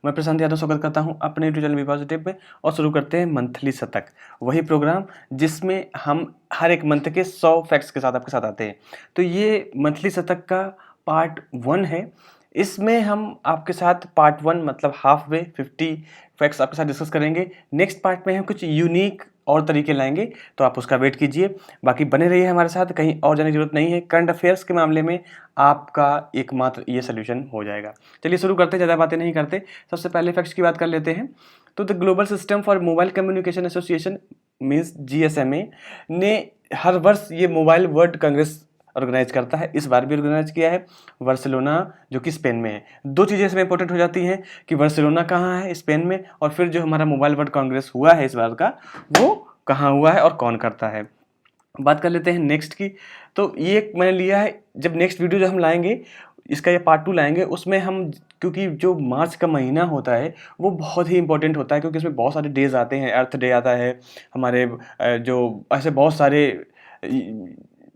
मैं प्रशांत यादव स्वागत करता हूं अपने यूट्यूब चैनल बी पॉजिटिव में और शुरू करते हैं मंथली शतक, वही प्रोग्राम जिसमें हम हर एक मंथ के 100 फैक्ट्स के साथ आपके साथ आते हैं। तो ये मंथली शतक का पार्ट 1 है। इसमें हम आपके साथ पार्ट 1 मतलब हाफ वे 50 फैक्ट्स आपके साथ डिस्कस करेंगे। नेक्स्ट पार्ट में हम कुछ यूनिक और तरीके लाएंगे, तो आप उसका वेट कीजिए। बाकी बने रहिए हमारे साथ, कहीं और जाने की जरूरत नहीं है। करंट अफेयर्स के मामले में आपका एकमात्र ये सोल्यूशन हो जाएगा। चलिए शुरू करते हैं, ज़्यादा बातें नहीं करते। सबसे पहले फैक्ट्स की बात कर लेते हैं। तो the global system for mobile communication association means GSMA ने हर वर्ष ये मोबाइल वर्ल्ड कांग्रेस ऑर्गेनाइज करता है। इस बार भी ऑर्गेनाइज किया है बार्सिलोना, जो कि स्पेन में है। दो चीज़ें इसमें इंपॉर्टेंट हो जाती हैं कि बार्सिलोना कहाँ है, स्पेन में, और फिर जो हमारा मोबाइल वर्ल्ड कांग्रेस हुआ है इस बार का, वो कहाँ हुआ है और कौन करता है। बात कर लेते हैं नेक्स्ट की। तो ये मैंने लिया है, जब नेक्स्ट वीडियो जो हम लाएंगे, इसका ये पार्ट 2 लाएंगे, उसमें हम, क्योंकि जो मार्च का महीना होता है वो बहुत ही इंपॉर्टेंट होता है, क्योंकि इसमें बहुत सारे डेज आते हैं। अर्थ डे आता है, हमारे जो ऐसे बहुत सारे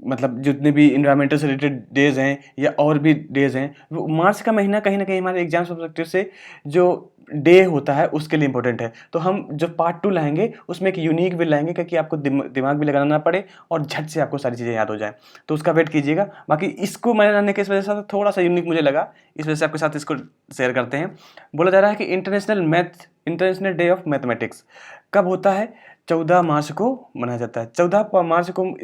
मतलब जितने भी इन्वायरमेंटल से रिलेटेड डेज हैं या और भी डेज हैं, वो मार्च का महीना कहीं ना कहीं हमारे एग्जाम्स ऑब्जेक्टिव से जो डे होता है उसके लिए इंपॉर्टेंट है। तो हम जो पार्ट 2 लाएंगे उसमें एक यूनिक वे लाएंगे, क्योंकि आपको दिमाग भी लगाना ना पड़े और झट से आपको सारी चीज़ें याद हो जाए। तो उसका वेट कीजिएगा। बाकी इसको मैंने लाने की इस वजह से थोड़ा सा यूनिक मुझे लगा, इस वजह से आपके साथ इसको शेयर करते हैं। बोला जा रहा है कि इंटरनेशनल डे ऑफ मैथमेटिक्स कब होता है? 14 मार्च को मनाया जाता है। 14 मार्च को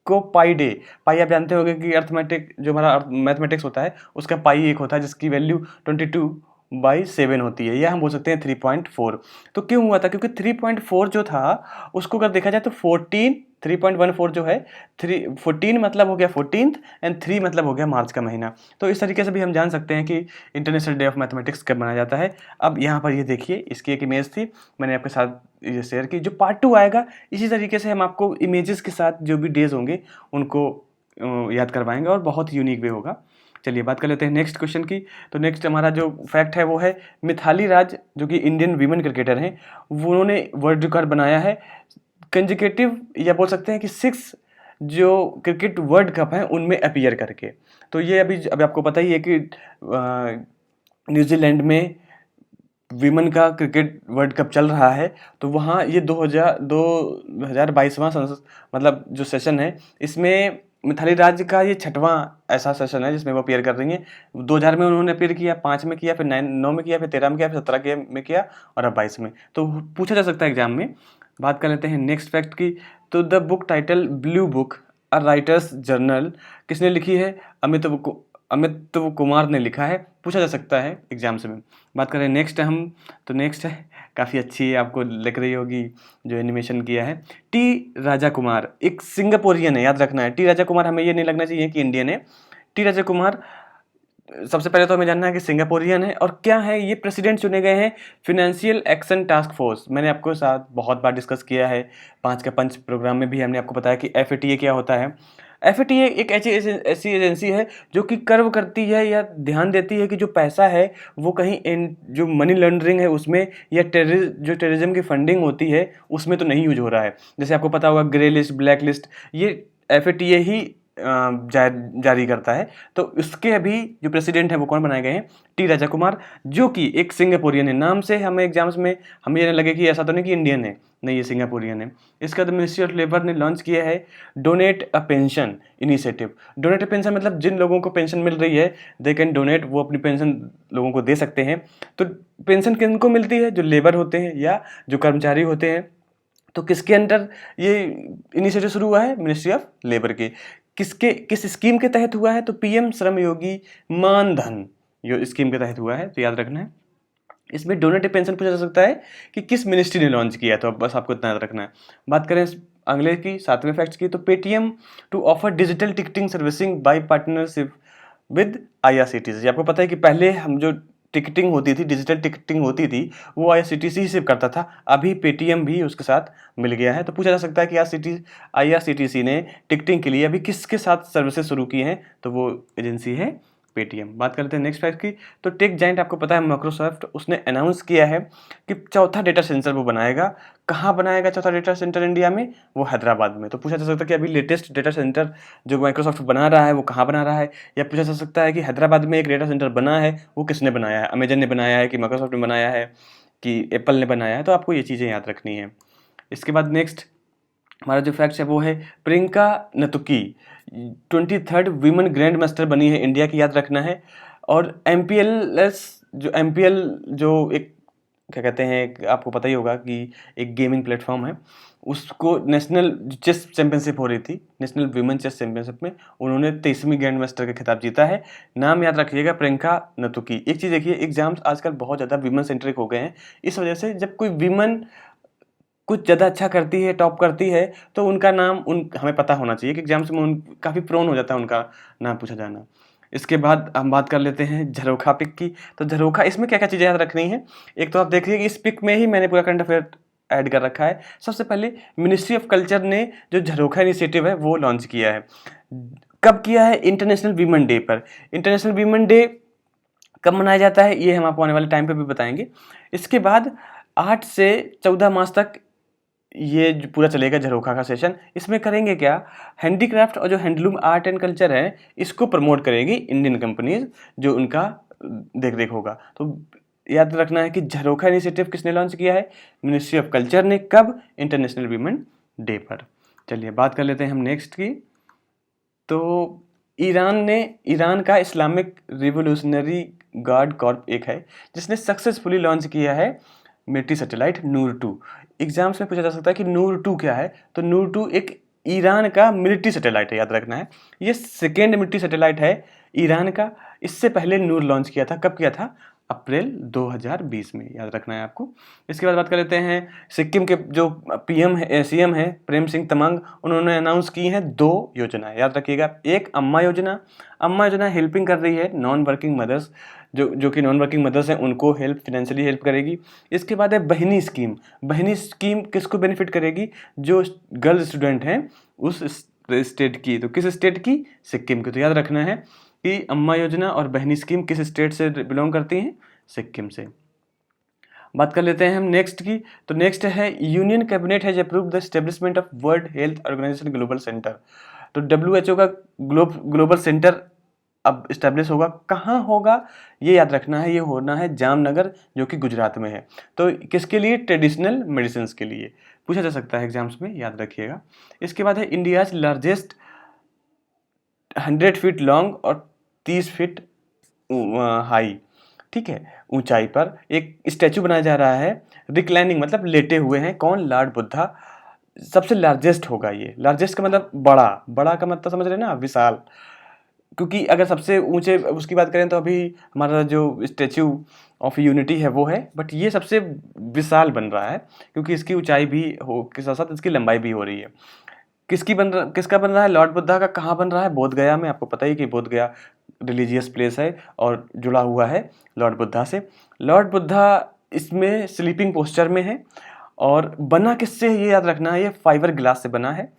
को पाई डे, पाई आप जानते होंगे कि अर्थमेटिक जो हमारा मैथमेटिक्स होता है उसका पाई एक होता है, जिसकी वैल्यू 22/7 होती है, या हम बोल सकते हैं 3.4। तो क्यों हुआ था? क्योंकि 3.4 जो था उसको अगर देखा जाए तो 3.14 जो है, 14 मतलब हो गया 14th एंड 3 मतलब हो गया मार्च का महीना। तो इस तरीके से भी हम जान सकते हैं कि इंटरनेशनल डे ऑफ मैथमेटिक्स कब मनाया जाता है। अब यहाँ पर ये देखिए, इसकी एक इमेज थी, मैंने आपके साथ ये शेयर की। जो पार्ट 2 आएगा, इसी तरीके से हम आपको इमेजेस के साथ जो भी डेज होंगे उनको याद करवाएंगे और बहुत यूनिक वे होगा। चलिए बात कर लेते हैं नेक्स्ट क्वेश्चन की। तो नेक्स्ट हमारा जो फैक्ट है वो है मिथाली राज, जो कि इंडियन वीमेन क्रिकेटर हैं, उन्होंने वर्ल्ड रिकॉर्ड बनाया है कंजिकेटिव, या बोल सकते हैं कि 6 जो क्रिकेट वर्ल्ड कप हैं उनमें अपीयर करके। तो ये अभी आपको पता ही है कि न्यूजीलैंड में विमेन का क्रिकेट वर्ल्ड कप चल रहा है। तो वहाँ ये 2022वां मतलब जो सेशन है, इसमें मिथाली राज का ये 6वां ऐसा सेशन है जिसमें वो अपीयर कर रही हैं। 2000 में उन्होंने अपीयर किया, 5 में किया, फिर 9 में किया, फिर 13 में किया, फिर 17 में किया, और अब 22 में। तो पूछा जा सकता है एग्जाम में। बात कर लेते हैं नेक्स्ट फैक्ट की। तो the book title blue book a writers journal किसने लिखी है? अमित कुमार ने लिखा है। पूछा जा सकता है एग्जाम्स में। बात करें नेक्स्ट हम, तो नेक्स्ट है काफ़ी अच्छी, आपको लग रही होगी, जो एनिमेशन किया है टी राजा कुमार, एक सिंगापुरियन है, याद रखना है। टी राजा कुमार, हमें ये नहीं लगना चाहिए कि इंडियन है। टी राजा कुमार, सबसे पहले तो हमें जानना है कि सिंगापुरियन है और क्या है ये। प्रेसिडेंट चुने गए हैं फिनेंशियल एक्शन टास्क फोर्स। मैंने आपको साथ बहुत बार डिस्कस किया है, 5 का पंच प्रोग्राम में भी हमने आपको बताया कि FATA क्या होता है। FATA एक ऐसी एजेंसी है जो कि कर्व करती है या ध्यान देती है कि जो पैसा है वो कहीं जो मनी लॉन्ड्रिंग है उसमें, या जो टेररिज्म की फंडिंग होती है उसमें तो नहीं यूज हो रहा है। जैसे आपको पता होगा ग्रे लिस्ट, ब्लैक लिस्ट, ये FATA ही जारी करता है। तो उसके अभी जो प्रेसिडेंट है वो कौन बनाए गए हैं? टी राजा कुमार, जो कि एक सिंगापुरियन है। नाम से हमें एग्जाम्स में हमें ये लगे कि ऐसा तो नहीं कि इंडियन है, नहीं, ये सिंगापुरियन है। इसका तो मिनिस्ट्री ऑफ लेबर ने लॉन्च किया है donate a pension initiative. Donate a pension मतलब जिन लोगों को पेंशन मिल रही है दे कैन डोनेट, वो अपनी पेंशन लोगों को दे सकते हैं। तो पेंशन किनको मिलती है? जो लेबर होते हैं या जो कर्मचारी होते हैं। तो किसके अंडर ये इनिशिएटिव शुरू हुआ है? मिनिस्ट्री ऑफ लेबर के। किस स्कीम के तहत हुआ है? तो PM श्रम योगी मानधन जो स्कीम के तहत हुआ है, तो याद रखना है। इसमें डोनेटिव पेंशन पूछा जा सकता है कि किस मिनिस्ट्री ने लॉन्च किया, तो अब बस आपको इतना याद रखना है। बात करें अगले की, 7वें फैक्ट्स की। तो Paytm to offer digital ticketing servicing by partnership with IRCTC। आपको पता है कि पहले हम जो टिकटिंग होती थी, डिजिटल टिकटिंग होती थी, वो IRCTC ही सिर्फ करता था। अभी पेटीएम भी उसके साथ मिल गया है। तो पूछा जा सकता है कि IRCTC ने टिकटिंग के लिए अभी किसके साथ सर्विसेज शुरू की हैं? तो वो एजेंसी है पेटीएम। बात करते हैं नेक्स्ट फैक्ट की, तो टेक जाइंट आपको पता है माइक्रोसॉफ्ट, उसने अनाउंस किया है कि चौथा डेटा सेंटर वो बनाएगा। कहाँ बनाएगा चौथा डेटा सेंटर इंडिया में? वो हैदराबाद में। तो पूछा जा सकता है कि अभी लेटेस्ट डेटा सेंटर जो माइक्रोसॉफ्ट बना रहा है वो कहाँ बना रहा है, या पूछा जा सकता है कि हैदराबाद में एक डेटा सेंटर बना है वो किसने बनाया है, अमेजन ने बनाया है कि माइक्रोसॉफ्ट ने बनाया है कि एप्पल ने बनाया है। तो आपको ये चीज़ें याद रखनी है। इसके बाद नेक्स्ट हमारा जो फैक्ट है वो है Priyanka Nutakki 23rd women grand master बनी है इंडिया की, याद रखना है। और एमपीएल जो एक क्या कहते हैं, आपको पता ही होगा कि एक गेमिंग प्लेटफॉर्म है, उसको नेशनल चेस चैंपियनशिप हो रही थी, नेशनल वीमेन चेस चैंपियनशिप में उन्होंने 23वीं ग्रैंड मास्टर का खिताब जीता है। नाम याद रखिएगा प्रियंका नतुकी। एक चीज़ देखिए, एग्जाम्स आजकल बहुत ज़्यादा वीमेन सेंट्रिक हो गए हैं। इस वजह से जब कोई वीमेन कुछ ज़्यादा अच्छा करती है, टॉप करती है, तो उनका नाम हमें पता होना चाहिए कि एग्जाम्स में काफ़ी प्रोन हो जाता है उनका नाम पूछा जाना। इसके बाद हम बात कर लेते हैं झरोखा पिक की। तो झरोखा, इसमें क्या क्या चीज़ें याद रखनी है? एक तो आप देखिए कि इस पिक में ही मैंने पूरा करंट अफेयर ऐड कर रखा है। सबसे पहले मिनिस्ट्री ऑफ कल्चर ने जो झरोखा इनिशिएटिव है वो लॉन्च किया है। कब किया है? इंटरनेशनल वीमेन डे पर। इंटरनेशनल वीमेन डे कब मनाया जाता है ये हम आपको आने वाले टाइम पे भी बताएंगे। इसके बाद 8 से 14 मार्च तक ये जो पूरा चलेगा झरोखा का सेशन। इसमें करेंगे क्या? हैंडीक्राफ्ट और जो हैंडलूम आर्ट एंड कल्चर है इसको प्रमोट करेगी इंडियन कंपनीज, जो उनका देख रेख होगा। तो याद रखना है कि झरोखा इनिशिएटिव किसने लॉन्च किया है? मिनिस्ट्री ऑफ कल्चर ने। कब? इंटरनेशनल वीमेन डे पर। चलिए बात कर लेते हैं हम नेक्स्ट की। तो ईरान का इस्लामिक रिवोल्यूशनरी गार्ड कॉर्प एक है जिसने सक्सेसफुली लॉन्च किया है मिलिट्री सैटेलाइट नूर 2। एग्जाम्स में पूछा जा सकता है कि नूर 2 क्या है? तो नूर 2 एक ईरान का मिलिट्री सैटेलाइट है, याद रखना है। ये सेकेंड मिलिट्री सैटेलाइट है ईरान का। इससे पहले नूर लॉन्च किया था, कब किया था? अप्रैल 2020 में, याद रखना है आपको। इसके बाद बात कर लेते हैं सिक्किम के जो सीएम है प्रेम सिंह तमांग, उन्होंने अनाउंस की हैं 2 योजनाएं, याद रखिएगा। एक अम्मा योजना हेल्पिंग कर रही है नॉन वर्किंग मदर्स, जो कि नॉन वर्किंग मदर्स हैं उनको फिनेंशियली हेल्प करेगी। इसके बाद है बहिनी स्कीम किसको बेनिफिट करेगी? जो गर्ल स्टूडेंट हैं उस स्टेट की। तो किस स्टेट की? सिक्किम की। तो याद रखना है कि अम्मा योजना और बहनी स्कीम किस स्टेट से बिलोंग करती हैं? सिक्किम से। बात कर लेते हैं हम नेक्स्ट की। तो नेक्स्ट है union cabinet has approved the establishment of World Health Organization global centre. तो WHO का ग्लोबल सेंटर अब इस्टेब्लिश होगा। कहाँ होगा ये याद रखना है, ये होना है जामनगर, जो कि गुजरात में है। तो किसके लिए? ट्रेडिशनल मेडिसिन के लिए। पूछा जा सकता है एग्जाम्स में, याद रखिएगा। इसके बाद है इंडियाज लार्जेस्ट 100 फीट लॉन्ग और 30 फीट हाई, ठीक है, ऊंचाई पर एक स्टैचू बनाया जा रहा है। रिक्लाइनिंग मतलब लेटे हुए हैं। कौन? लॉर्ड बुद्धा। सबसे लार्जेस्ट होगा ये। लार्जेस्ट का मतलब बड़ा का मतलब समझ रहे हैं ना, विशाल। क्योंकि अगर सबसे ऊंचे उसकी बात करें तो अभी हमारा जो स्टैचू ऑफ यूनिटी है वो है, बट ये सबसे विशाल बन रहा है क्योंकि इसकी ऊंचाई भी हो के साथ साथ इसकी लंबाई भी हो रही है। किसका बन रहा है? लॉर्ड बुद्धा का। कहाँ बन रहा है? बोध गया में। आपको पता ही कि बोध गया रिलीजियस प्लेस है और जुड़ा हुआ है लॉर्ड बुद्धा से। लॉर्ड बुद्धा इसमें स्लीपिंग पोस्चर में है। और बना किससे है ये याद रखना है, ये फाइबर ग्लास से बना है।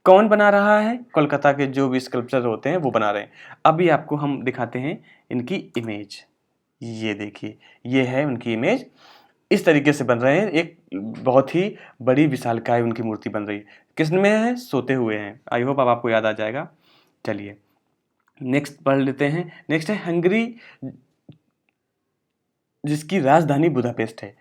कौन बना रहा है? कोलकाता के जो भी स्कल्पचर होते हैं वो बना रहे हैं। अभी आपको हम दिखाते हैं इनकी इमेज। ये देखिए, ये है उनकी इमेज। इस तरीके से बन रहे हैं। एक बहुत ही बड़ी विशालकाय उनकी मूर्ति बन रही है। किसमें है? सोते हुए हैं। आई होप अब आपको याद आ जाएगा। चलिए नेक्स्ट पढ़ लेते हैं। नेक्स्ट है हंगरी, जिसकी राजधानी बुदापेस्ट है।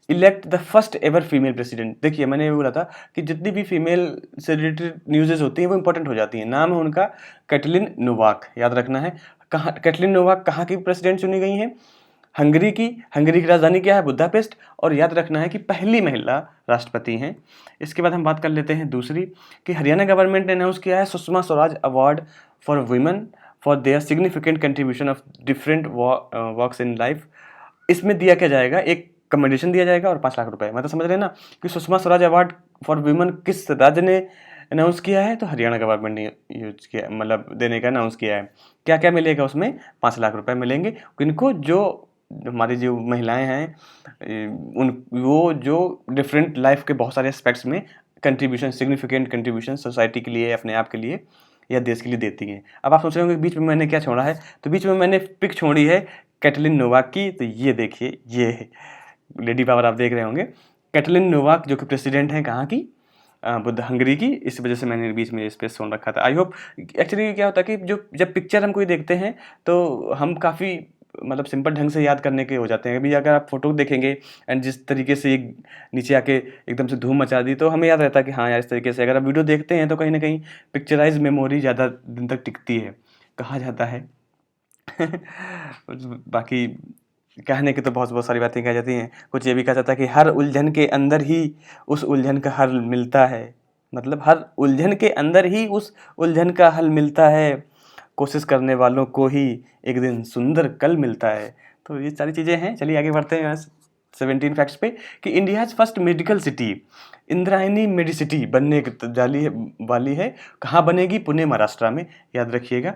Elect the first ever female president. देखिए मैंने ये बोला था कि जितनी भी फीमेल से रिलेटेड न्यूज़ेस होती हैं वो इंपॉर्टेंट हो जाती हैं। नाम है उनका कैटलिन नोवाक, याद रखना है। कहाँ कैटलिन नोवाक कहाँ की प्रेसिडेंट चुनी गई हैं? हंगरी की। हंगरी की राजधानी क्या है? बुदापेस्ट। और याद रखना है कि पहली महिला राष्ट्रपति हैं। इसके बाद हम बात कर लेते हैं दूसरी कि हरियाणा गवर्नमेंट ने अनाउंस किया है Sushma Swaraj award for women for their significant contribution of different works in life. इसमें दिया क्या जाएगा? एक कमेंडेशन दिया जाएगा और 5 लाख रुपए। मतलब समझ रहे हैं ना कि Sushma Swaraj award for women किस राज्य ने अनाउंस किया है? तो हरियाणा गवर्नमेंट ने यूज किया, मतलब देने का अनाउंस किया है। क्या क्या मिलेगा उसमें? 5 लाख रुपए मिलेंगे इनको। जो हमारी जो महिलाएं हैं वो जो डिफरेंट लाइफ के बहुत सारे एस्पेक्ट्स में कंट्रीब्यूशन, सिग्निफिकेंट कंट्रीब्यूशन सोसाइटी के लिए, अपने आप के लिए या देश के लिए देती हैं। अब आप सोच रहे होंगे बीच में मैंने क्या छोड़ा है, तो बीच में मैंने पिक छोड़ी है कैटलिन नोवाक की। तो ये देखिए, ये लेडी पावर आप देख रहे होंगे, कैटलिन नोवाक जो कि प्रेसिडेंट हैं कहाँ की, बुद्ध हंगरी की। इस वजह से मैंने बीच में स्पेस छोड़ रखा था। आई होप एक्चुअली क्या होता है कि जो जब पिक्चर हम कोई देखते हैं तो हम काफ़ी मतलब सिंपल ढंग से याद करने के हो जाते हैं। अभी अगर आप फोटो देखेंगे एंड जिस तरीके से एक नीचे आके एकदम से धूम मचा दी, तो हमें याद रहता है कि हाँ यार इस तरीके से। अगर आप वीडियो देखते हैं तो कहीं ना कहीं पिक्चराइज मेमोरी ज़्यादा दिन तक टिकती है, कहा जाता है। बाकी कहने की तो बहुत बहुत सारी बातें कही जाती हैं। कुछ ये भी कहा जाता है कि हर उलझन के अंदर ही उस उलझन का हल मिलता है। मतलब हर उलझन के अंदर ही उस उलझन का हल मिलता है, कोशिश करने वालों को ही एक दिन सुंदर कल मिलता है। तो ये सारी चीज़ें हैं। चलिए आगे बढ़ते हैं 17 फैक्ट्स पे कि India's first medical city Indrayani Medicity बनने वाली है। कहाँ बनेगी? पुणे महाराष्ट्र में, याद रखिएगा।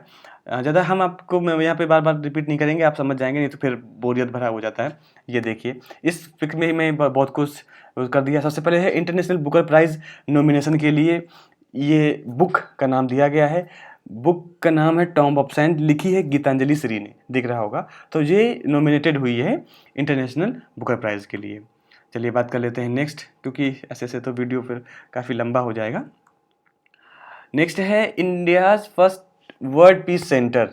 ज़्यादा हम आपको मैं यहाँ पे बार बार रिपीट नहीं करेंगे, आप समझ जाएंगे, नहीं तो फिर बोरियत भरा हो जाता है। ये देखिए, इस पिक में मैं बहुत कुछ कर दिया। सबसे पहले है इंटरनेशनल बुकर प्राइज़ नॉमिनेशन के लिए ये बुक का नाम दिया गया है। बुक का नाम है टॉम्ब ऑफ साइंस, लिखी है गीतांजलि श्री ने, दिख रहा होगा। तो ये नॉमिनेटेड हुई है इंटरनेशनल बुकर प्राइज़ के लिए। चलिए बात कर लेते हैं नेक्स्ट, क्योंकि ऐसे ऐसे तो वीडियो फिर काफ़ी लंबा हो जाएगा। नेक्स्ट है India's first world peace centre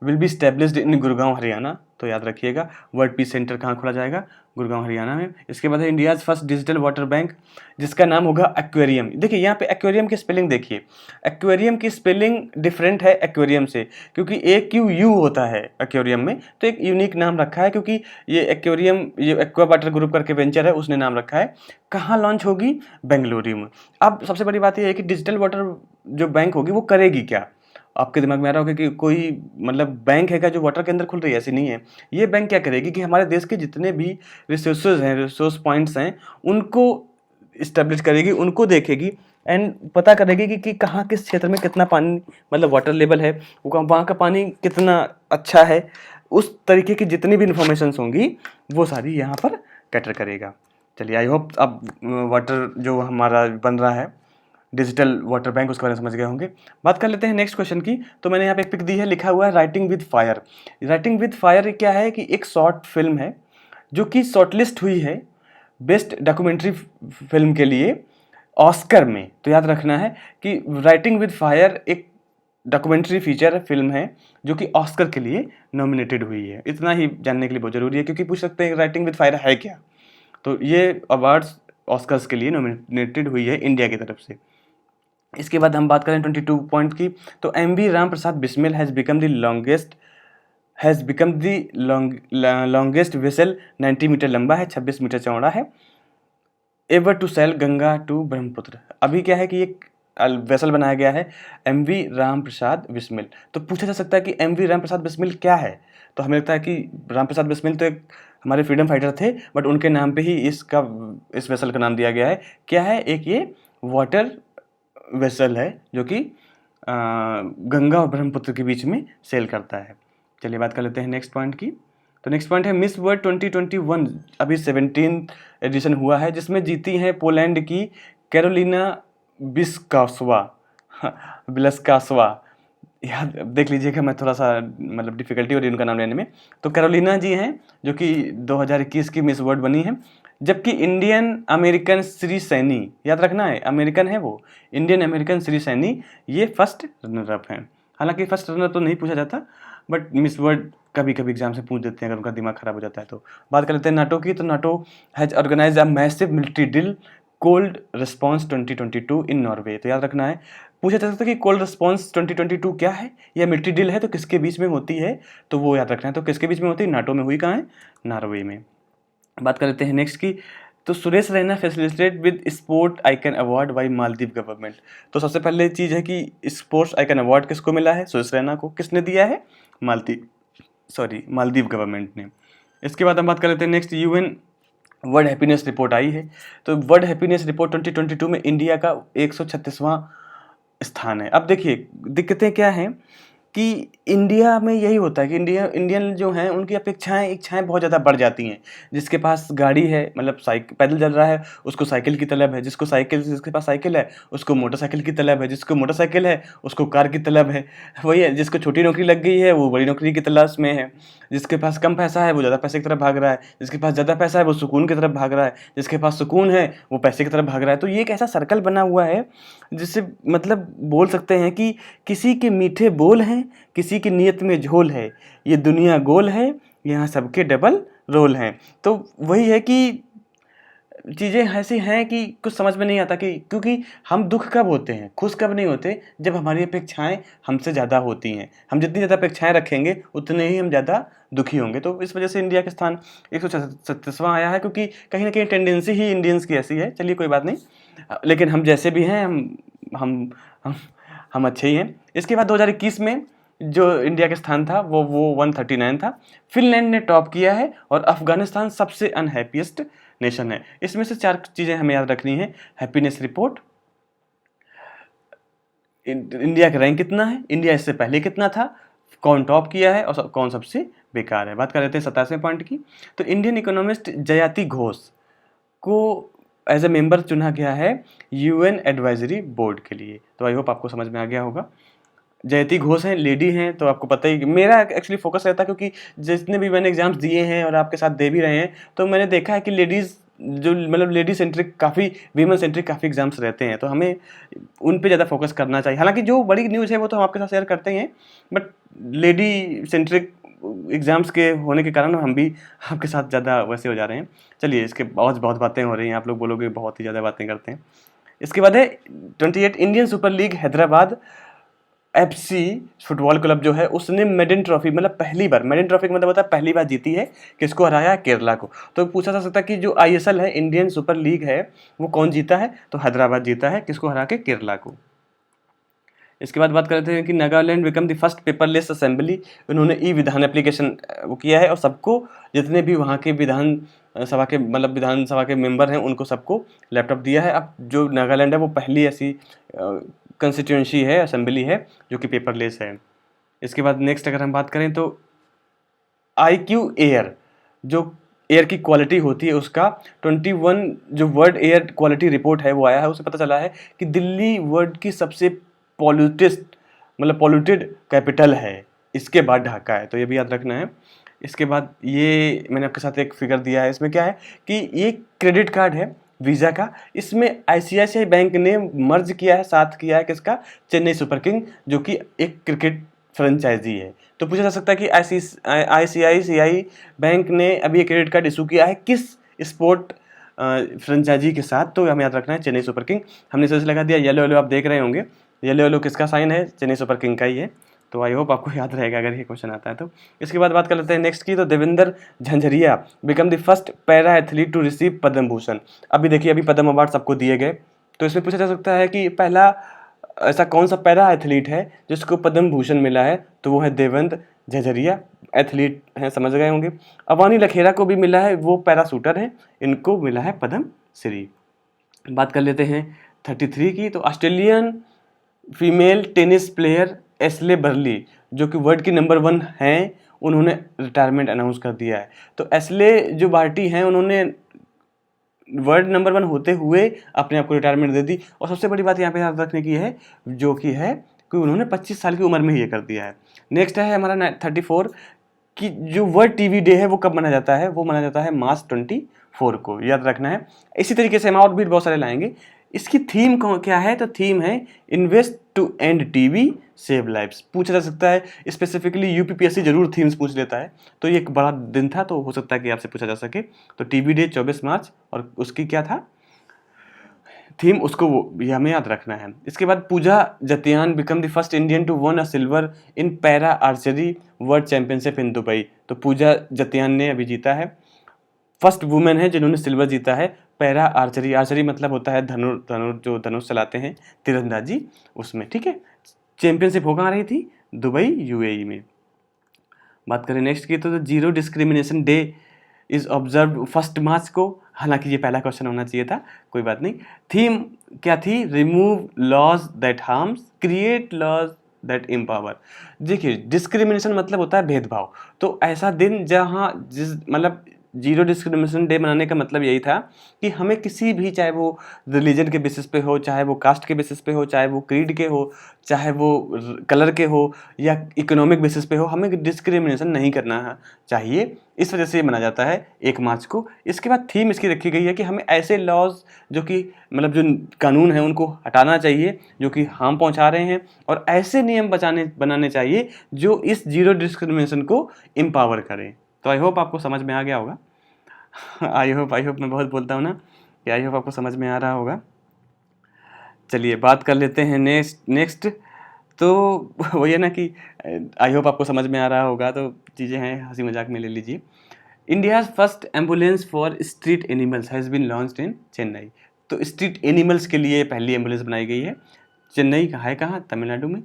will be established इन गुड़गांव हरियाणा। तो याद रखिएगा, वर्ल्ड पीस सेंटर कहाँ खोला जाएगा? गुड़गांव हरियाणा में। इसके बाद है India's first digital water bank, जिसका नाम होगा एक्वेरियम। देखिए यहाँ पे एक्वेरियम की स्पेलिंग देखिए, एक्वेरियम की स्पेलिंग डिफरेंट है एक्वेरियम से, क्योंकि AQU होता है एक्वेरियम में। तो एक यूनिक नाम रखा है, क्योंकि ये एक्वेरियम, ये एक्वा वाटर ग्रुप करके वेंचर है, उसने नाम रखा है। कहाँ लॉन्च होगी? बेंगलुरु में। अब सबसे बड़ी बात यह है कि डिजिटल वाटर जो बैंक होगी वो करेगी क्या? आपके दिमाग में आ रहा होगा कि कोई मतलब बैंक है क्या जो वाटर के अंदर खुल रही है? ऐसी नहीं है। ये बैंक क्या करेगी कि हमारे देश के जितने भी रिसोर्सेज हैं, रिसोर्स पॉइंट्स हैं, उनको इस्टेब्लिश करेगी, उनको देखेगी एंड पता करेगी कि कहाँ किस क्षेत्र में कितना पानी मतलब वाटर लेवल है, वहाँ का पानी कितना अच्छा है। उस तरीके की जितनी भी इंफॉर्मेशंस होंगी वो सारी यहाँ पर कैटर करेगा। चलिए आई होप अब वाटर जो हमारा बन रहा है डिजिटल वाटर बैंक, उसके बारे में समझ गए होंगे। बात कर लेते हैं नेक्स्ट क्वेश्चन की। तो मैंने यहाँ पे एक पिक दी है, लिखा हुआ है writing with fire. Writing with fire क्या है कि एक शॉर्ट फिल्म है जो कि शॉर्टलिस्ट हुई है बेस्ट डॉक्यूमेंट्री फिल्म के लिए ऑस्कर में। तो याद रखना है कि राइटिंग विद फायर एक डॉक्यूमेंट्री फीचर फिल्म है जो कि ऑस्कर के लिए नॉमिनेटेड हुई है। इतना ही जानने के लिए बहुत ज़रूरी है, क्योंकि पूछ सकते हैं राइटिंग विद फायर है क्या। तो ये अवार्ड्स ऑस्कर्स के लिए नॉमिनेटेड हुई है इंडिया की तरफ से। इसके बाद हम बात करें 22 पॉइंट की, तो MV Ram Prasad Bismil has become the longest vessel, 90 metre लंबा है, 26 मीटर चौड़ा है, ever to sail Ganga to Brahmaputra. अभी क्या है कि एक वेसल बनाया गया है MV राम प्रसाद बिस्मिल। तो पूछा जा सकता है कि MV राम प्रसाद बिस्मिल क्या है? तो हमें लगता है कि राम प्रसाद बिस्मिल तो एक हमारे फ्रीडम फाइटर थे, बट उनके नाम पे ही इस वेसल का नाम दिया गया है। क्या है? एक ये वाटर वेसल है जो कि गंगा और ब्रह्मपुत्र के बीच में सेल करता है। चलिए बात कर लेते हैं नेक्स्ट पॉइंट की। तो नेक्स्ट पॉइंट है मिस वर्ल्ड 2021, अभी 17 एडिशन हुआ है, जिसमें जीती हैं पोलैंड की कैरोलिना बिलस्कासवा। याद देख लीजिएगा, मैं थोड़ा सा मतलब डिफिकल्टी हो रही है उनका नाम लेने में। तो कैरोलिना जी हैं जो कि 2021 की मिस वर्ल्ड बनी है, जबकि इंडियन अमेरिकन श्री सैनी, याद रखना है अमेरिकन है वो, इंडियन अमेरिकन श्री सैनी ये फर्स्ट रनर अप हैं। हालांकि फर्स्ट रनर तो नहीं पूछा जाता, बट मिस वर्ल्ड कभी कभी एग्जाम से पूछ देते हैं अगर उनका दिमाग खराब हो जाता है तो। बात कर लेते हैं नाटो की। तो NATO has organise a massive military drill Cold Response 2022 in Norway. तो याद रखना है, पूछा जा सकता है कि कोल्ड रिस्पॉन्स 2022 क्या है, या मिलिट्री ड्रिल है तो किसके बीच में होती है, तो वो याद रखना है। तो किसके बीच में होती है? नाटो में हुई। कहाँ है? नॉर्वे में। बात कर लेते हैं नेक्स्ट की। तो Suresh Raina facilitate with sport icon award by Maldives government. तो सबसे पहले चीज़ है कि स्पोर्ट्स आइकन अवार्ड किसको मिला है? सुरेश रैना को। किसने दिया है? मालदीव गवर्नमेंट ने। इसके बाद हम बात कर लेते हैं next, UN world happiness report आई है। तो वर्ल्ड हैप्पीनेस रिपोर्ट 2022 में इंडिया का 136वां स्थान है। अब देखिए दिक्कतें क्या हैं कि इंडिया में यही होता है कि इंडियन जो हैं उनकी इच्छाएं बहुत ज़्यादा बढ़ जाती हैं। जिसके पास गाड़ी है, मतलब पैदल चल रहा है, उसको साइकिल की तलब है, जिसके पास साइकिल है उसको मोटरसाइकिल की तलब है, जिसको मोटरसाइकिल है उसको कार की तलब है। वही है, जिसको छोटी नौकरी लग गई है वो बड़ी नौकरी की तलाश में है, जिसके पास कम पैसा है वो ज़्यादा पैसे की तरफ भाग रहा है, जिसके पास ज़्यादा पैसा है वो सुकून की तरफ भाग रहा है, जिसके पास सुकून है वो पैसे की तरफ भाग रहा है। तो ये एक ऐसा सर्कल बना हुआ है जिससे मतलब बोल सकते हैं कि किसी के मीठे बोल हैं, किसी की नीयत में झोल है, ये दुनिया गोल है, यहाँ सबके डबल रोल हैं। तो वही है कि चीज़ें ऐसी हैं कि कुछ समझ में नहीं आता कि क्योंकि हम दुख कब होते हैं, खुश कब नहीं होते, जब हमारी अपेक्षाएं हमसे ज़्यादा होती हैं। हम जितनी ज़्यादा अपेक्षाएं रखेंगे उतने ही हम ज़्यादा दुखी होंगे। तो इस वजह से इंडिया का स्थान 137वां आया है, क्योंकि कहीं ना कहीं टेंडेंसी ही इंडियंस की ऐसी है। चलिए कोई बात नहीं, लेकिन हम जैसे भी हैं हम हम हम अच्छे ही हैं। इसके बाद 2021 में जो इंडिया का स्थान था वो 139 था। फिनलैंड ने टॉप किया है और अफगानिस्तान सबसे अनहैप्पीएस्ट नेशन है। इसमें से 4 चीज़ें हमें याद रखनी है। हैप्पीनेस रिपोर्ट, इंडिया का रैंक कितना है, इंडिया इससे पहले कितना था, कौन टॉप किया है और कौन सबसे बेकार है। बात कर लेते हैं 27वें पॉइंट की। तो इंडियन इकोनॉमिस्ट जयाति घोष को एज ए मेंबर चुना गया है यूएन एडवाइजरी बोर्ड के लिए। तो आई होप आपको समझ में आ गया होगा। जयति घोष हैं, लेडी हैं, तो आपको पता ही, मेरा एक्चुअली फोकस रहता है क्योंकि जितने भी मैंने एग्जाम्स दिए हैं और आपके साथ दे भी रहे हैं, तो मैंने देखा है कि लेडीज़ जो मतलब लेडी सेंट्रिक काफ़ी, वीमन सेंट्रिक काफ़ी एग्जाम्स रहते हैं, तो हमें उन पे ज़्यादा फोकस करना चाहिए। हालांकि जो बड़ी न्यूज़ है वो तो हम आपके साथ शेयर करते हैं, बट लेडी सेंट्रिक एग्जाम्स के होने के कारण हम भी आपके साथ ज़्यादा वैसे हो जा रहे हैं। चलिए, इसके बहुत बातें हो रही हैं, आप लोग बोलोगे बहुत ही ज़्यादा बातें करते हैं। इसके बाद है 28 Indian super league Hyderabad FC football club जो है उसने मेडन ट्रॉफी, मतलब पहली बार, मेडन ट्रॉफी का मतलब होता है पहली बार जीती है। किसको हराया? केरला को। तो पूछा जा सकता है कि जो आईएसएल है, इंडियन सुपर लीग है, वो कौन जीता है? तो हैदराबाद जीता है। किसको हरा के? केरला को। इसके बाद बात करते हैं कि Nagaland become the first paperless assembly. उन्होंने ई विधान एप्लीकेशन वो किया है और सबको, जितने भी वहाँ के विधानसभा के मतलब विधानसभा के मेंबर हैं उनको सबको लैपटॉप दिया है। अब जो नागालैंड है वो पहली ऐसी कंस्टिट्यूंसी है, असेंबली है जो कि पेपरलेस है। इसके बाद नेक्स्ट अगर हम बात करें तो IQ एयर, जो एयर की क्वालिटी होती है उसका 21 जो वर्ल्ड एयर क्वालिटी रिपोर्ट है वो आया है। उससे पता चला है कि दिल्ली वर्ल्ड की सबसे पॉल्यूटेड कैपिटल है, इसके बाद ढाका है। तो ये भी याद रखना है। इसके बाद ये मैंने आपके साथ एक फिगर दिया है, इसमें क्या है कि ये क्रेडिट कार्ड है वीज़ा का। इसमें ICICI बैंक ने मर्ज किया है, साथ किया है किसका? चेन्नई सुपर किंग, जो कि एक क्रिकेट फ्रेंचाइजी है। तो पूछा जा सकता है कि ICICI बैंक ने अभी एक क्रेडिट कार्ड इशू किया है किस स्पोर्ट फ्रेंचाइजी के साथ? तो हमें याद रखना है चेन्नई सुपर किंग। हमने इसे लगा दिया येलो आप देख रहे होंगे, येलो किसका साइन है? चेन्नई सुपर किंग का ही है। तो आई होप आपको याद रहेगा अगर ये क्वेश्चन आता है तो। इसके बाद बात कर लेते हैं नेक्स्ट की। तो Devendra Jhajharia become the first para athlete to receive Padma Bhushan. अभी देखिए, अभी पद्म अवार्ड सबको दिए गए, तो इसमें पूछा जा सकता है कि पहला ऐसा कौन सा पैरा एथलीट है जिसको पद्म भूषण मिला है? तो वो है देवेंद्र झंझरिया, एथलीट हैं, समझ गए होंगे। अवानी लखेरा को भी मिला है, वो पैरा शूटर है, इनको मिला है पद्म श्री। बात कर लेते हैं 33 की। तो Australian female tennis player Astley barley, जो कि वर्ल्ड की नंबर 1 हैं, उन्होंने रिटायरमेंट अनाउंस कर दिया है। तो एस्ले जो बार्टी हैं उन्होंने वर्ल्ड नंबर 1 होते हुए अपने आप को रिटायरमेंट दे दी। और सबसे बड़ी बात यहाँ पे याद रखने की है, जो कि है कि उन्होंने 25 साल की उम्र में ही ये कर दिया है। नेक्स्ट है हमारा 34 कि जो वर्ल्ड टीवी डे है वो कब मनाया जाता है? वो मनाया जाता है मार्च 24 को, याद रखना है। इसी तरीके से हम और भी बहुत सारे लाएंगे। इसकी थीम क्या है? तो थीम है invest to end TB save lives. पूछा जा सकता है, स्पेसिफिकली UPPSC जरूर थीम्स पूछ लेता है, तो ये एक बड़ा दिन था, तो हो सकता है कि आपसे पूछा जा सके। तो टीवी डे 24 मार्च, और उसकी क्या था थीम, उसको वो ये हमें याद रखना है। इसके बाद Pooja Jatyan become the first Indian to won a silver in para archery world championship in Dubai. तो पूजा जतियान ने अभी जीता है, फर्स्ट वुमेन है जिन्होंने सिल्वर जीता है पैरा आर्चरी। आर्चरी मतलब होता है जो धनुष चलाते हैं, तीरंदाजी, उसमें, ठीक है। चैंपियनशिप हो कहाँ रही थी? दुबई, UAE में। बात करें नेक्स्ट की तो zero discrimination day is observe 1 मार्च को। हालांकि ये पहला क्वेश्चन होना चाहिए था, कोई बात नहीं। थीम क्या थी? Remove laws that harms, create laws that empower. देखिए डिस्क्रिमिनेशन मतलब होता है भेदभाव, तो ऐसा दिन जहाँ जिस मतलब जीरो डिस्क्रिमिनेशन डे मनाने का मतलब यही था कि हमें किसी भी, चाहे वो रिलीजन के बेसिस पे हो, चाहे वो कास्ट के बेसिस पे हो, चाहे वो क्रीड के हो, चाहे वो कलर के हो या इकोनॉमिक बेसिस पे हो, हमें डिस्क्रिमिनेशन नहीं करना चाहिए। इस वजह से ये मनाया जाता है 1 मार्च को। इसके बाद थीम इसकी रखी गई है कि हमें ऐसे लॉज जो कि मतलब जो कानून हैं उनको हटाना चाहिए जो कि हार्म पहुंचा रहे हैं, और ऐसे नियम बनाने चाहिए जो इस जीरो डिस्क्रिमिनेशन को एम्पावर करें। तो आई होप आपको समझ में आ गया होगा। आई होप मैं बहुत बोलता हूँ ना कि आई होप आपको समझ में आ रहा होगा। चलिए बात कर लेते हैं नेक्स्ट। तो वही है ना कि आई होप आपको समझ में आ रहा होगा, तो चीज़ें हैं हंसी मजाक में ले लीजिए। India's first ambulance for street animals has been launched in Chennai. तो स्ट्रीट एनिमल्स के लिए पहली एम्बुलेंस बनाई गई है। चेन्नई का है कहाँ, तमिलनाडु में।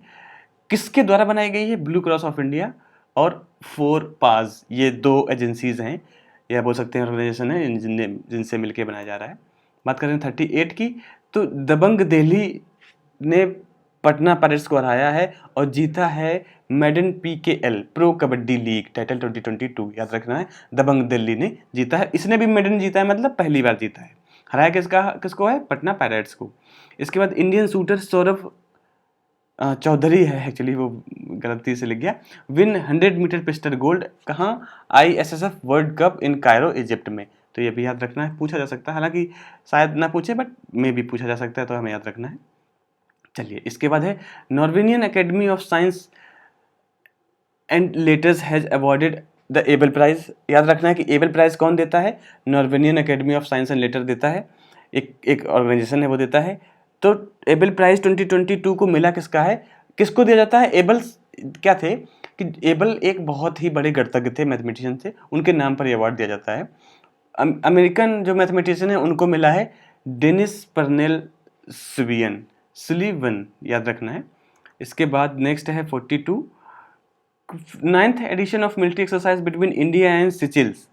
किसके द्वारा बनाई गई है? ब्लू क्रॉस ऑफ इंडिया और 4 पाज, ये 2 एजेंसीज हैं या बोल सकते हैं ऑर्गेनाइजेशन है जिनसे मिलकर बनाया जा रहा है। बात करें 38 की, तो दबंग दिल्ली ने पटना पायरेट्स को हराया है और जीता है maiden PKL Pro Kabaddi League title 2022। याद रखना है, दबंग दिल्ली ने जीता है। इसने भी मेडन जीता है, मतलब पहली बार जीता है। हराया किसको है? पटना पायरेट्स को। इसके बाद इंडियन शूटर सौरभ चौधरी है, एक्चुअली वो गलती से लिख गया, विन 100 मीटर पिस्टल गोल्ड कहाँ? ISSF वर्ल्ड कप इन कायरो इजिप्ट में। तो ये भी याद रखना है, पूछा जा सकता है, हालांकि शायद ना पूछे बट मे भी पूछा जा सकता है, तो हमें याद रखना है। चलिए इसके बाद है Norwegian academy of science and letters has awarded the Abel prize. याद रखना है कि एबल प्राइज कौन देता है? Norwegian academy of science and letter देता है, एक ऑर्गेनाइजेशन है वो देता है। तो एबल प्राइज 2022 को मिला किसका है? किसको दिया जाता है? एबल्स क्या थे कि एबल एक बहुत ही बड़े गणितज्ञ थे, मैथमेटिशियन थे, उनके नाम पर ये अवार्ड दिया जाता है। अमेरिकन जो मैथमेटिशियन है उनको मिला है डेनिस पर्नेल सुलिवन, याद रखना है। इसके बाद नेक्स्ट है 42, 9th edition of military exercise between India and Seychelles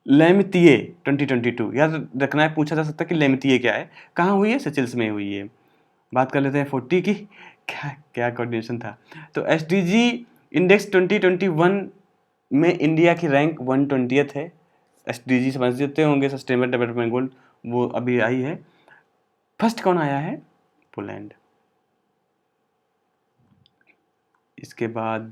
Lamitiye 2022। याद रखना है, पूछा जा सकता है कि लेमतिये क्या है, कहाँ हुई है? सिचिल्स में हुई है। बात कर लेते हैं 40 की, क्या क्या कोऑर्डिनेशन था। तो SDG इंडेक्स 2021 में इंडिया की रैंक 120th है। SDG समझते होंगे, सस्टेनेबल डेवलपमेंट गोल, वो अभी आई है। फर्स्ट कौन आया है? पोलैंड। इसके बाद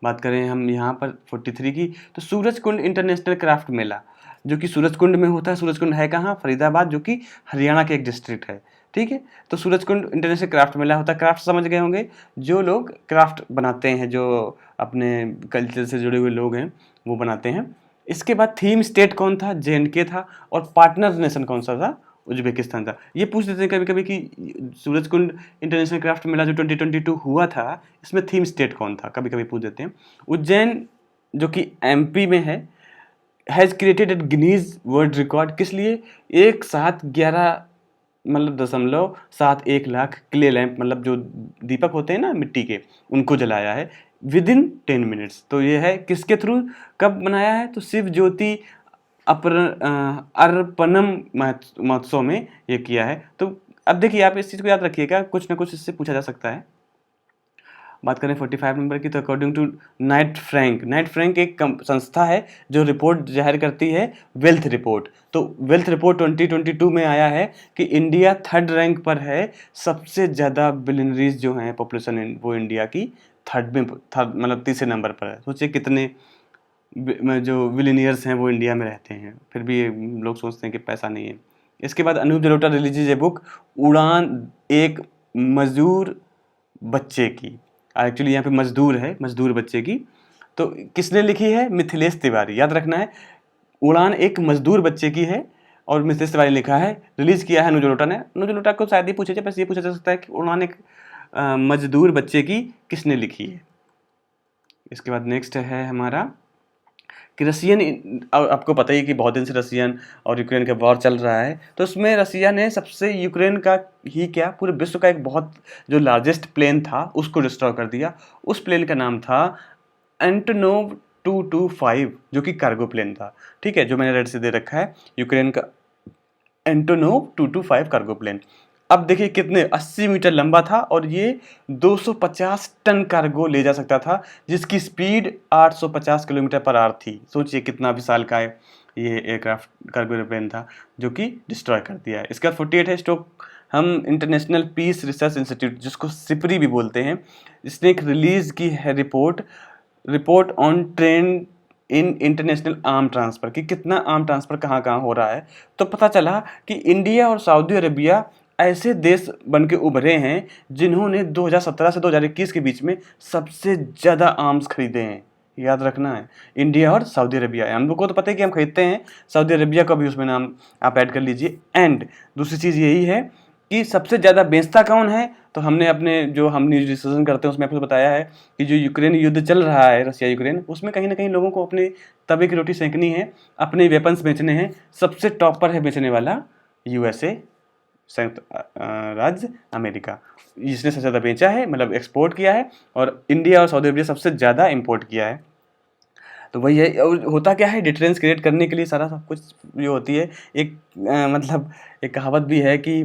बात करें हम यहाँ पर 43 की, तो सूरजकुंड इंटरनेशनल क्राफ्ट मेला जो कि सूरजकुंड में होता है। सूरजकुंड है कहाँ? फरीदाबाद, जो कि हरियाणा के एक डिस्ट्रिक्ट है। ठीक है, तो सूरजकुंड इंटरनेशनल क्राफ्ट मेला होता है। क्राफ्ट समझ गए होंगे, जो लोग क्राफ्ट बनाते हैं, जो अपने कल्चर से जुड़े हुए लोग हैं वो बनाते हैं। इसके बाद थीम स्टेट कौन था? JNK था। और पार्टनर नेशन कौन सा था? उज्बेकिस्तान था। ये पूछ देते हैं कभी कभी कि सूरजकुंड इंटरनेशनल क्राफ्ट मेला जो 2022 हुआ था, इसमें थीम स्टेट कौन था? कभी कभी पूछ देते हैं। उज्जैन जो कि MP में है, has created at Guinness world record, किस लिए? एक साथ 11 मतलब 0.71 लाख क्ले लैंप, मतलब जो दीपक होते हैं ना मिट्टी के, उनको जलाया है विदिन 10 मिनट्स। तो ये है किसके थ्रू, कब बनाया है? तो शिव ज्योति अर्पणम महोत्सव में ये किया है। तो अब देखिए, आप इस चीज़ को याद रखिएगा, कुछ ना कुछ इससे पूछा जा सकता है। बात करें 45 नंबर की, तो अकॉर्डिंग टू नाइट फ्रैंक एक संस्था है जो रिपोर्ट जाहिर करती है, वेल्थ रिपोर्ट। तो वेल्थ रिपोर्ट 2022 में आया है कि इंडिया 3rd रैंक पर है। सबसे ज़्यादा बिलियनरीज जो हैं पॉपुलेशन, वो इंडिया की 3rd में, मतलब 3रे नंबर पर है। सोचिए कितने जो बिलियनियर्स हैं वो इंडिया में रहते हैं, फिर भी लोग सोचते हैं कि पैसा नहीं है। इसके बाद Anup Jalota releases a book Udaan, एक मजदूर बच्चे की। एक्चुअली यहाँ पे मजदूर है, मजदूर बच्चे की। तो किसने लिखी है? मिथिलेश तिवारी। याद रखना है, उड़ान एक मजदूर बच्चे की है और मिथिलेश तिवारी लिखा है, रिलीज किया है अनुज जलोटा ने। अनुज जलोटा को शायद ही पूछा जाए, बस ये पूछा जा सकता है कि उड़ान एक मजदूर बच्चे की किसने लिखी है। इसके बाद नेक्स्ट है हमारा कि रसियन, आपको पता ही कि बहुत दिन से रसियन और यूक्रेन का वॉर चल रहा है। तो उसमें रसिया ने सबसे यूक्रेन का ही क्या, पूरे विश्व का एक बहुत जो लार्जेस्ट प्लेन था उसको डिस्ट्रॉय कर दिया। उस प्लेन का नाम था एंटोनोव 225, जो कि कार्गो प्लेन था। ठीक है, जो मैंने रेड से दे रखा है, यूक्रेन का एंटोनोव 225 कार्गो प्लेन। अब देखिए कितने 80 मीटर लंबा था और ये 250 टन कार्गो ले जा सकता था, जिसकी स्पीड 850 किलोमीटर पर आवर थी। सोचिए कितना विशाल का ये एयरक्राफ्ट कार्गो एयरप्लेन था जो कि डिस्ट्रॉय कर दिया है। इसका 48 है स्टॉक। हम इंटरनेशनल पीस रिसर्च इंस्टीट्यूट, जिसको सिपरी भी बोलते हैं, इसने एक रिलीज की है report on trend in international arm transfer, कि कितना आर्म ट्रांसफ़र कहाँ कहाँ हो रहा है। तो पता चला कि इंडिया और सऊदी अरेबिया ऐसे देश बन के उभरे हैं जिन्होंने 2017 से 2021 के बीच में सबसे ज़्यादा आर्म्स खरीदे हैं। याद रखना है, इंडिया और सऊदी अरेबिया। हम लोग को तो पता है कि हम खरीदते हैं, सऊदी अरेबिया का भी उसमें नाम आप ऐड कर लीजिए। एंड दूसरी चीज़ यही है कि सबसे ज़्यादा बेचता कौन है, तो हमने अपने जो हम न्यूज़ डिस्कशन करते हैं उसमें आपको बताया है कि जो यूक्रेन युद्ध चल रहा है, रसिया यूक्रेन, उसमें कहीं ना कहीं लोगों को अपने तवे की रोटी सेंकनी है, अपने वेपन्स बेचने हैं। सबसे टॉप पर है बेचने वाला यूएसए, संयुक्त राज्य अमेरिका, जिसने सबसे ज़्यादा बेचा है, मतलब एक्सपोर्ट किया है, और इंडिया और सऊदी अरेबिया सबसे ज़्यादा इंपोर्ट किया है। तो वही है। और होता क्या है, डिटरेंस क्रिएट करने के लिए सारा सब कुछ जो होती है, एक मतलब एक कहावत भी है कि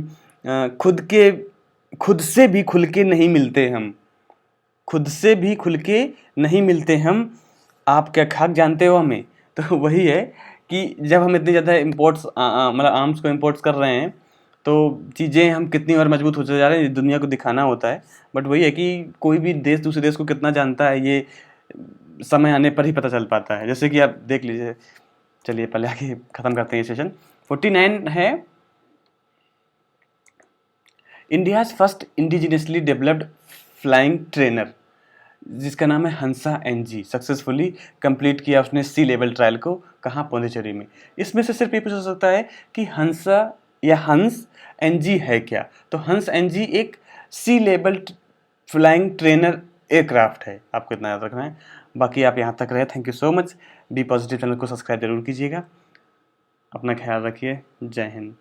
खुद से भी खुल के नहीं मिलते हम, खुद से भी खुल के नहीं मिलते हम, आप क्या खाक जानते हो हमें। तो वही है कि जब हम इतनी ज़्यादा इम्पोर्ट्स मतलब आर्म्स को इम्पोर्ट्स कर रहे हैं, तो चीज़ें हम कितनी और मजबूत होते जा रहे हैं, ये दुनिया को दिखाना होता है। बट वही है कि कोई भी देश दूसरे देश को कितना जानता है, ये समय आने पर ही पता चल पाता है। जैसे कि आप देख लीजिए। चलिए पहले आगे ख़त्म करते हैं ये सेशन। 49 है, India's first indigenously developed flying trainer, जिसका नाम है हंसा एनजी, सक्सेसफुली कंप्लीट किया उसने सी लेवल ट्रायल को। कहाँ? पौंडीचेरी में। इसमें से सिर्फ ये पूछा जा सकता है कि हंसा या हंस एनजी है क्या। तो हंस एनजी एक सी लेवल फ्लाइंग ट्रेनर एयरक्राफ्ट है, आपको इतना याद रखना है। बाकी आप यहाँ तक रहे, thank you so much. Be positive channel को सब्सक्राइब जरूर कीजिएगा। अपना ख्याल रखिए। जय हिंद।